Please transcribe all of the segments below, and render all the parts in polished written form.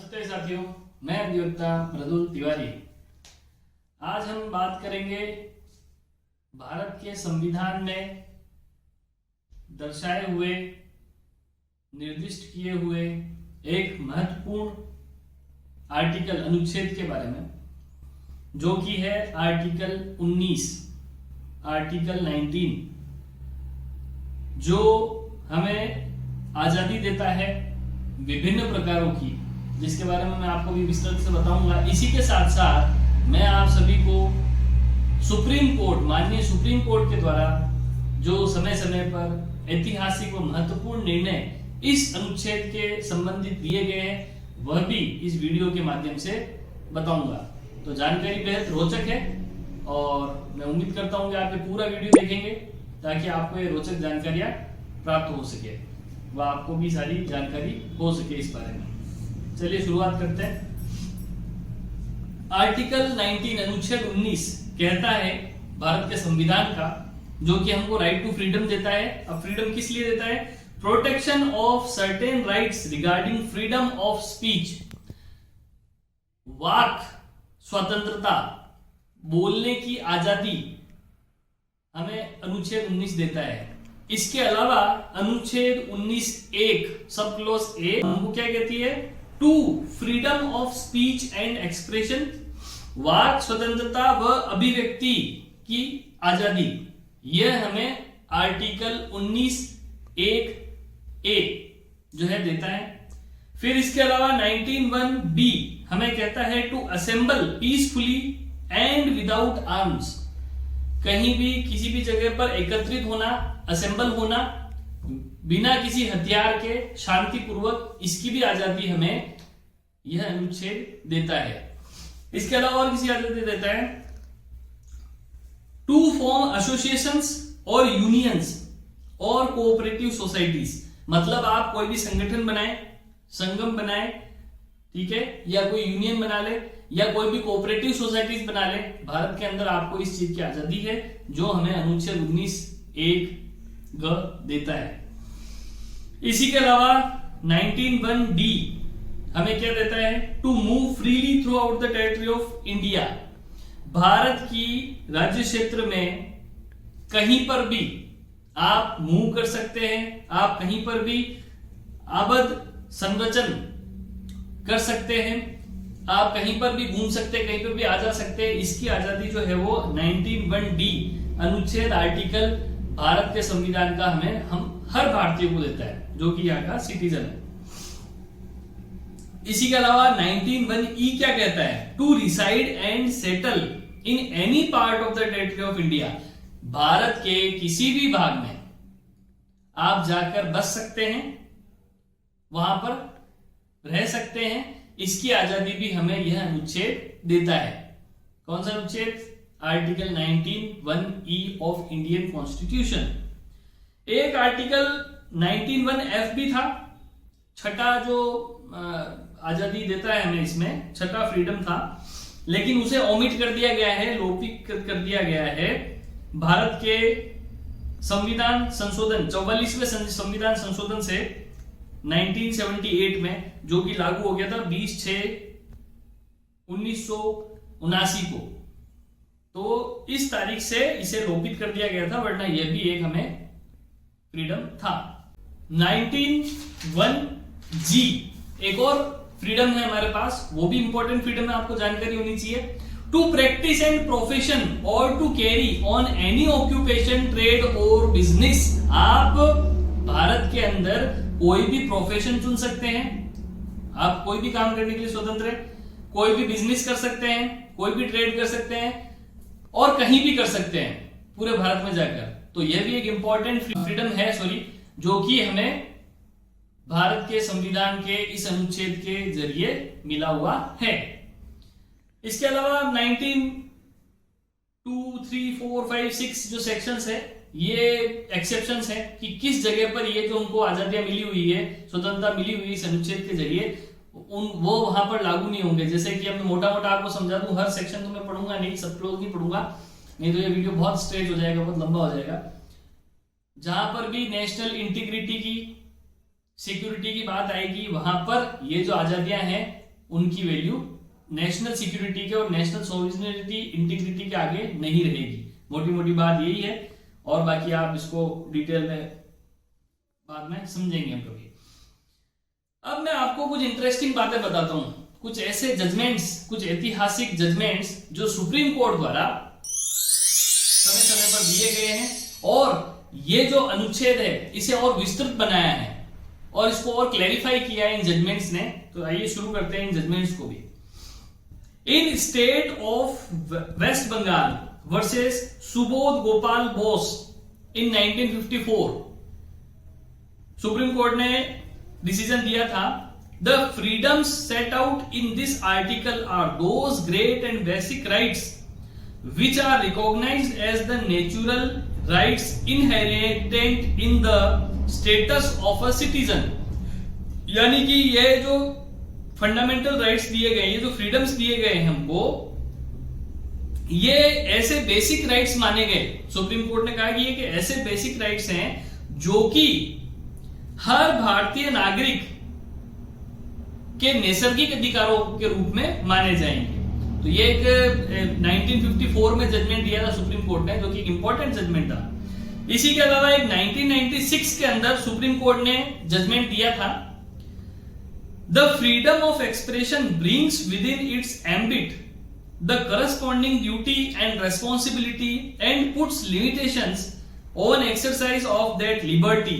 नमस्ते साथियों, मैं अधिवक्ता मृदुल तिवारी। आज हम बात करेंगे भारत के संविधान में दर्शाए हुए, निर्दिष्ट किए हुए एक महत्वपूर्ण आर्टिकल, अनुच्छेद के बारे में, जो कि है आर्टिकल 19, आर्टिकल 19, जो हमें आजादी देता है विभिन्न प्रकारों की, जिसके बारे में मैं आपको भी विस्तृत से बताऊंगा। इसी के साथ साथ मैं आप सभी को सुप्रीम कोर्ट, माननीय सुप्रीम कोर्ट के द्वारा जो समय समय पर ऐतिहासिक व महत्वपूर्ण निर्णय इस अनुच्छेद के संबंधित दिए गए हैं, वह भी इस वीडियो के माध्यम से बताऊंगा। तो जानकारी बेहद रोचक है और मैं उम्मीद करता हूं कि आप ये पूरा वीडियो देखेंगे ताकि आपको ये रोचक जानकारियां प्राप्त हो सके व आपको भी सारी जानकारी हो सके इस बारे में। चलिए शुरुआत करते हैं। आर्टिकल 19, अनुच्छेद 19 कहता है भारत के संविधान का, जो कि हमको राइट टू फ्रीडम देता है। अब फ्रीडम किस लिए देता है? Protection of certain rights regarding freedom of speech, वाक स्वतंत्रता, बोलने की आजादी हमें अनुच्छेद 19 देता है। इसके अलावा अनुच्छेद 19(1) सब क्लॉज ए हमको क्या कहती है? To freedom of speech and expression, वाक स्वतंत्रता व अभिव्यक्ति की आजादी, यह हमें आर्टिकल 19(1) जो है देता है। फिर इसके अलावा 19(1)(b) हमें कहता है to assemble peacefully and without arms, कहीं भी किसी भी जगह पर एकत्रित होना, असेंबल होना बिना किसी हथियार के शांतिपूर्वक, इसकी भी आजादी हमें यह अनुच्छेद देता है। इसके अलावा और किसी आजादी देता है? टू फॉर्म एसोसिएशंस और यूनियंस और कोऑपरेटिव सोसाइटीज, मतलब आप कोई भी संगठन बनाए, संगम बनाए, ठीक है, या कोई यूनियन बना ले या कोई भी कोऑपरेटिव सोसाइटीज बना ले, भारत के अंदर आपको इस चीज की आजादी है, जो हमें अनुच्छेद 19(1) देता है। इसी के अलावा 19(1)(d) हमें क्या देता है? To move freely throughout the territory of India, Bharat की राज्य क्षेत्र में कहीं पर भी आप मूव कर सकते हैं, आप कहीं पर भी आबद संरचन कर सकते हैं, आप कहीं पर भी घूम सकते हैं, कहीं पर भी आ जा सकते हैं। इसकी आजादी जो है वो 19(1)(d) अनुच्छेद आर्टिकल भारत के संविधान का हम हर भारतीय को देता है, जो कि यहाँ का सिटीजन है। इसी के अलावा 19(1)(e) क्या कहता है? To reside and settle in any part of the territory of India, Bharat के किसी भी भाग में आप जाकर बस सकते हैं, वहां पर रह सकते हैं, इसकी आजादी भी हमें यह अनुच्छेद देता है। कौन सा अनुच्छेद? Article 19(1)(e) of Indian constitution. एक आर्टिकल 19(1)(f) भी था, छठा जो आजादी देता है हमें, इसमें छठा फ्रीडम था, लेकिन उसे ओमिट कर दिया गया है, लोपित कर दिया गया है भारत के संविधान संशोधन 44वें संविधान संशोधन से 1978 में, जो कि लागू हो गया था 20/6/1979 को। तो इस तारीख से इसे लोपित कर दिया गया था, वरना यह भी एक हमें फ्रीडम था। 19(1)(g) एक और फ्रीडम है हमारे पास, वो भी इंपॉर्टेंट फ्रीडम है, आपको जानकारी होनी चाहिए। टू प्रैक्टिस एंड प्रोफेशन और to carry on any occupation, trade और बिजनेस, आप भारत के अंदर कोई भी प्रोफेशन चुन सकते हैं, आप कोई भी काम करने के लिए स्वतंत्र है, कोई भी बिजनेस कर सकते हैं, कोई भी ट्रेड कर सकते हैं और कहीं भी कर सकते हैं पूरे भारत में जाकर। तो यह भी एक इंपॉर्टेंट फ्रीडम है, जो कि हमें भारत के संविधान के इस अनुच्छेद के जरिए मिला हुआ है। इसके अलावा 19(2), 3, 4, 5, 6 जो सेक्शंस है, ये एक्सेप्शंस है कि किस जगह पर ये जो उनको आजादियां मिली हुई है, स्वतंत्रता मिली हुई है इस अनुच्छेद के जरिए, वो वहां पर लागू नहीं होंगे। जैसे कि मैं मोटा मोटा आपको समझा दूं, हर सेक्शन तो मैं पढ़ूंगा नहीं, सब क्लोज नहीं पढ़ूंगा, नहीं तो ये वीडियो बहुत स्ट्रेच हो जाएगा, बहुत लंबा हो जाएगा। जहां पर भी नेशनल इंटीग्रिटी की, सिक्योरिटी की बात आएगी, वहां पर ये जो आजादियां हैं उनकी वैल्यू नेशनल सिक्योरिटी के और नेशनल सॉवरेनिटी इंटीग्रिटी के आगे नहीं रहेगी। मोटी मोटी बात यही है, और बाकी आप इसको डिटेल में बाद में समझेंगे हम कभी। अब मैं आपको कुछ इंटरेस्टिंग बातें बताता हूं, कुछ ऐसे जजमेंट्स, कुछ ऐतिहासिक जजमेंट्स जो सुप्रीम कोर्ट द्वारा समय समय पर दिए गए हैं, और ये जो अनुच्छेद है इसे और विस्तृत बनाया है और इसको और क्लैरिफाई किया है इन जजमेंट्स ने। तो आइए शुरू करते हैं इन जजमेंट्स को भी। In State of West Bengal versus Subodh Gopal Bose in 1954 Supreme Court ने डिसीजन दिया था, the freedoms set out in this article are those great and basic rights which are recognized as the natural rights inherent in the status of a citizen। यानी कि ये जो fundamental rights दिए गए, ये जो फ्रीडम्स दिए गए हमको, ये ऐसे बेसिक राइट्स माने गए। सुप्रीम कोर्ट ने कहा कि ये कि ऐसे बेसिक राइट्स हैं जो कि हर भारतीय नागरिक के नैसर्गिक अधिकारों के रूप में माने जाएंगे। तो ये एक 1954 में जजमेंट दिया था सुप्रीम कोर्ट ने, जो कि इंपॉर्टेंट जजमेंट था। इसी के अलावा एक 1996 के अंदर सुप्रीम कोर्ट ने जजमेंट दिया था, the freedom of expression brings within its ambit the corresponding duty and responsibility and puts limitations on exercise of that liberty.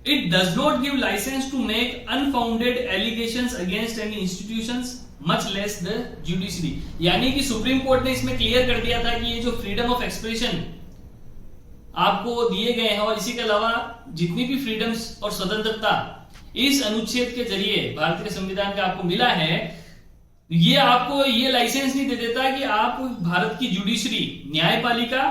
It does not give licence to make unfounded allegations against any institutions much less the judiciary. यानी कि supreme Court ने इसमें clear कर दिया था कि ये जो फ्रीडम ऑफ एक्सप्रेशन आपको दिए गए हैं और इसी के अलावा जितनी भी फ्रीडम्स और स्वतंत्रता इस अनुच्छेद के जरिए भारतीय संविधान का आपको मिला है, ये आपको ये लाइसेंस नहीं दे देता कि आप भारत की जुडिशरी, न्यायपालिका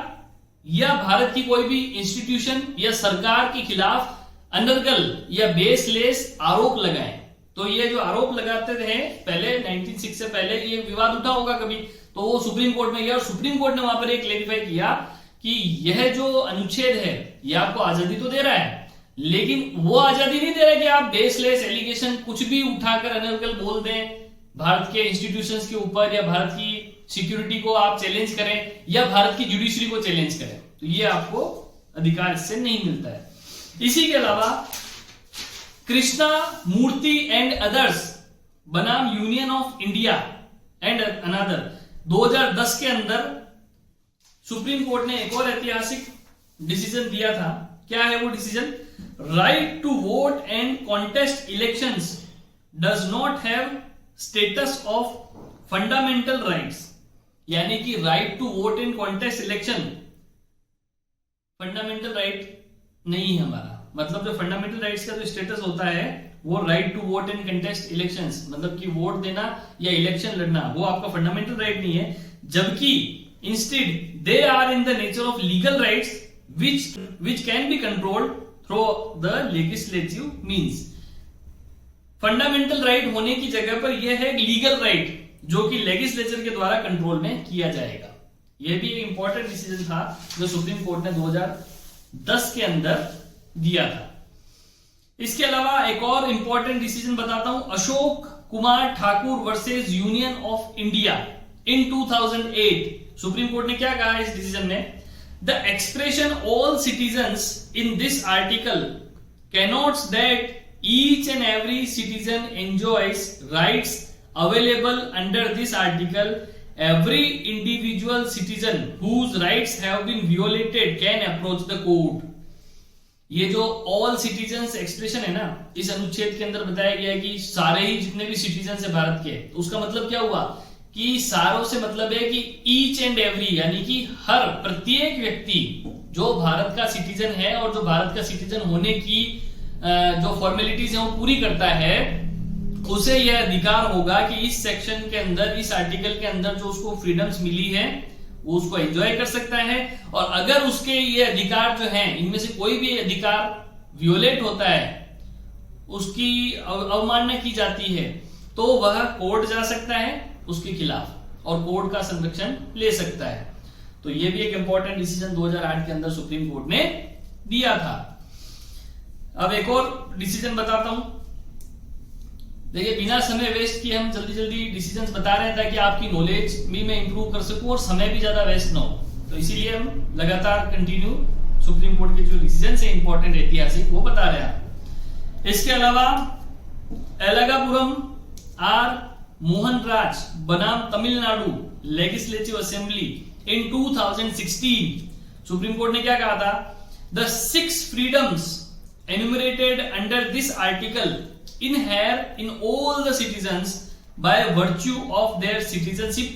या भारत की कोई भी इंस्टीट्यूशन या सरकार के खिलाफ अनर्गल या बेसलेस आरोप लगाएं। तो ये जो आरोप लगाते थे पहले 1996 से पहले, ये विवाद उठा होगा कभी, तो वो सुप्रीम कोर्ट में गया और सुप्रीम कोर्ट ने वहां पर एक क्लेरिफाई किया कि यह जो अनुच्छेद है ये आपको आजादी तो दे रहा है, लेकिन वो आजादी नहीं दे रहा कि आप बेसलेस एलिगेशन कुछ भी उठाकर अनर्गल बोल दें भारत के इंस्टीट्यूशंस के ऊपर, या भारत की सिक्योरिटी को आप चैलेंज करें, या भारत की जुडिशरी को चैलेंज करें। तो ये आपको अधिकार इससे नहीं मिलता है। इसी के अलावा कृष्णा मूर्ति एंड अदर्स बनाम Union of India and another 2010 के अंदर सुप्रीम कोर्ट ने एक और ऐतिहासिक डिसीजन दिया था। क्या है वो decision? Right to vote and contest elections does not have status of fundamental rights. यानी कि right to vote and contest election fundamental right नहीं है हमारा। मतलब जो फंडामेंटल राइट्स का जो स्टेटस होता है वो right to vote and contest elections, मतलब कि वोट देना या इलेक्शन लड़ना, वो आपका फंडामेंटल राइट नहीं है, जबकि instead they are in the nature of legal rights which can be controlled through the legislative means। Fundamental right होने की जगह पर यह है लीगल राइट जो कि लेजिस्लेचर के द्वारा कंट्रोल में किया जाएगा। यह भी एक इंपॉर्टेंट डिसीजन था जो सुप्रीम कोर्ट ने 2010 के अंदर दिया था। इसके अलावा एक और इंपॉर्टेंट डिसीजन बताता हूं, Ashok Kumar Thakur versus union of India in 2008। Supreme Court ने क्या कहा इस डिसीजन में? The expression all citizens in this article connotes that each and every citizen enjoys rights available under this article. Every individual citizen whose rights have been violated can approach the court। ये जो all citizens expression है ना, इस अनुच्छेद के अंदर बताया गया है कि सारे ही जितने भी citizens है भारत के, उसका मतलब क्या हुआ कि सारों से मतलब है कि ईच एंड एवरी, यानी कि हर प्रत्येक व्यक्ति जो भारत का सिटीजन है और जो भारत का सिटीजन होने की जो फॉर्मेलिटीज है वो पूरी करता है, उसे यह अधिकार होगा कि इस सेक्शन के अंदर, इस आर्टिकल के अंदर जो उसको फ्रीडम्स मिली है वो उसको एंजॉय कर सकता है। और अगर उसके ये अधिकार जो हैं इनमें से कोई भी अधिकार वियोलेट होता है, उसकी अवमानना की जाती है, तो वह कोर्ट जा सकता है उसके खिलाफ और कोर्ट का संरक्षण ले सकता है। तो यह भी एक इंपॉर्टेंट डिसीजन 2008 के अंदर सुप्रीम कोर्ट ने दिया था। अब एक और डिसीजन बताता हूं, देखिए बिना समय वेस्ट किए हम जल्दी जल्दी डिसीजंस बता रहे हैं ताकि आपकी नॉलेज भी मैं इंप्रूव कर सकूं और समय भी ज्यादा वेस्ट ना हो, तो इसीलिए हम लगातार कंटिन्यू सुप्रीम कोर्ट के जो डिसीजंस है इंपॉर्टेंट ऐतिहासिक वो बता रहे हैं। इसके अलावा एलगापुरम आर मोहन राज बनाम Tamil Nadu legislative assembly in 2016 supreme Court ने क्या कहा था, the 6 freedoms enumerated under this article inhere in all the citizens by virtue of their citizenship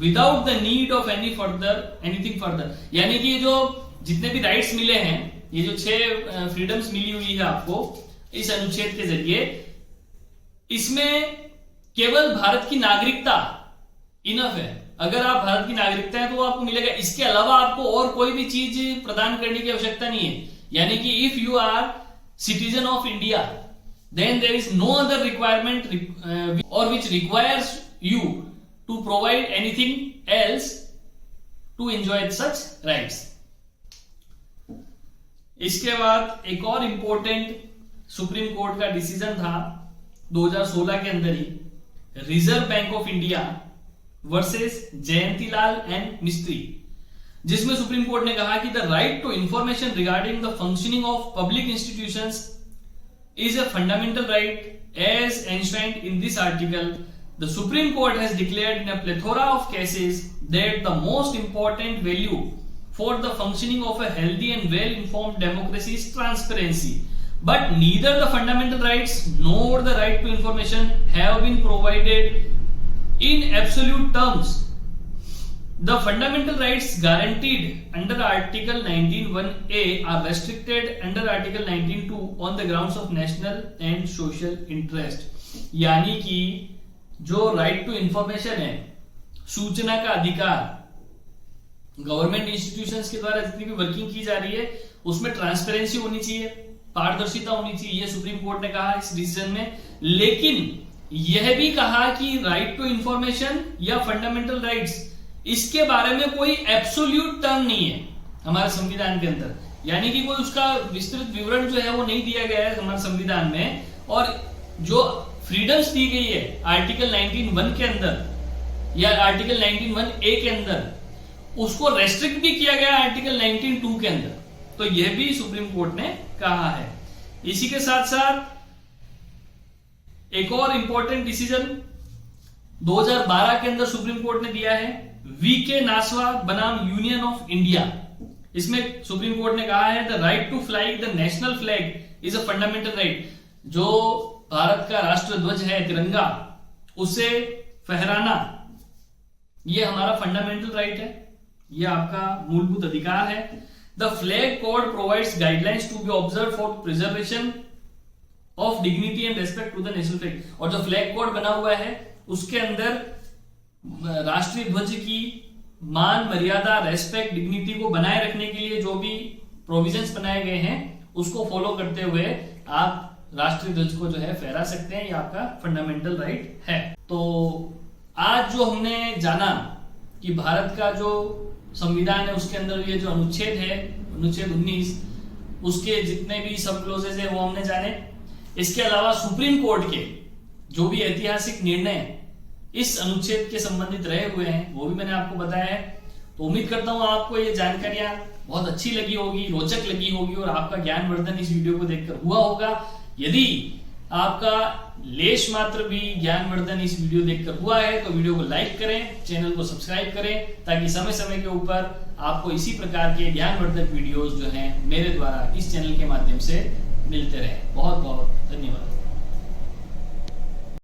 without the need of anything further। यानी कि जो जितने भी राइट्स मिले हैं, ये जो 6 फ्रीडम्स मिली हुई है आपको इस अनुच्छेद के जरिए, इसमें केवल भारत की नागरिकता इनफ है। अगर आप भारत की नागरिकता है तो आपको मिलेगा, इसके अलावा आपको और कोई भी चीज प्रदान करने की आवश्यकता नहीं है। यानी कि if you are citizen of India then there is no other requirement or which requires you to provide anything else to enjoy such rights। इसके बाद एक और इंपॉर्टेंट सुप्रीम कोर्ट का डिसीजन था 2016 के अंदर ही, Reserve Bank of India versus Jayantilal and Mistry, जिसमें सुप्रीम कोर्ट ने कहा कि the right to information regarding the functioning of public institutions is a fundamental right as enshrined in this article. The Supreme Court has declared in a plethora of cases that the most important value for the functioning of a healthy and well-informed democracy is transparency. But neither the fundamental rights nor the right to information have been provided in absolute terms. The fundamental rights guaranteed under Article 19(1)(a) are restricted under Article 19(2) on the grounds of national and social interest। यानी कि जो right to information है, सूचना का अधिकार, government institutions के द्वारा जितनी भी वर्किंग की जा रही है उसमें ट्रांसपेरेंसी होनी चाहिए, पारदर्शिता होनी चाहिए, ये सुप्रीम कोर्ट ने कहा इस डिसीजन में। लेकिन यह भी कहा कि राइट टू इंफॉर्मेशन या फंडामेंटल राइट्स, इसके बारे में कोई एब्सोल्यूट टर्म नहीं है हमारे संविधान के अंदर, यानी कि कोई उसका विस्तृत विवरण जो है वो नहीं दिया गया है हमारे संविधान में। और जो फ्रीडम्स दी गई है आर्टिकल 19(1) के अंदर या आर्टिकल 19(1)(a) के अंदर, उसको रेस्ट्रिक्ट भी किया गया आर्टिकल 19(2) के अंदर, तो यह भी सुप्रीम कोर्ट ने कहा है। इसी के साथ साथ एक और इंपॉर्टेंट डिसीजन 2012 के अंदर सुप्रीम कोर्ट ने दिया है, वीके नासवा बनाम यूनियन ऑफ इंडिया। इसमें सुप्रीम कोर्ट ने कहा है the right to fly the national flag is a fundamental right. जो भारत का राष्ट्र ध्वज है तिरंगा, उसे फहराना ये हमारा फंडामेंटल राइट है, ये आपका मूलभूत अधिकार है। The flag code provides guidelines to be observe for preservation of dignity and respect to the national flag. और जो फ्लैग कोड बना हुआ है उसके अंदर राष्ट्रीय ध्वज की मान, मर्यादा, रेस्पेक्ट, डिग्निटी को बनाए रखने के लिए जो भी प्रोविजंस बनाए गए हैं उसको फॉलो करते हुए आप राष्ट्रीय ध्वज को जो है फहरा सकते हैं, ये आपका फंडामेंटल राइट है। तो आज जो हमने जाना कि भारत का जो संविधान है उसके अंदर ये जो अनुच्छेद है, अनुच्छेद 19, उसके जितने भी सब क्लोजेज है वो हमने जाने। इसके अलावा सुप्रीम कोर्ट के जो भी ऐतिहासिक निर्णय इस अनुच्छेद के संबंधित रहे हुए हैं वो भी मैंने आपको बताया है। तो उम्मीद करता हूं आपको ये जानकारियां बहुत अच्छी लगी होगी, रोचक लगी होगी और आपका ज्ञानवर्धन इस वीडियो को देखकर हुआ होगा। यदि आपका लेश मात्र भी ज्ञानवर्धन इस वीडियो देखकर हुआ है तो वीडियो को लाइक करें, चैनल को सब्सक्राइब करें, ताकि समय समय के ऊपर आपको इसी प्रकार के ज्ञानवर्धक वीडियोस जो हैं मेरे द्वारा इस चैनल के माध्यम से मिलते रहे। बहुत बहुत धन्यवाद।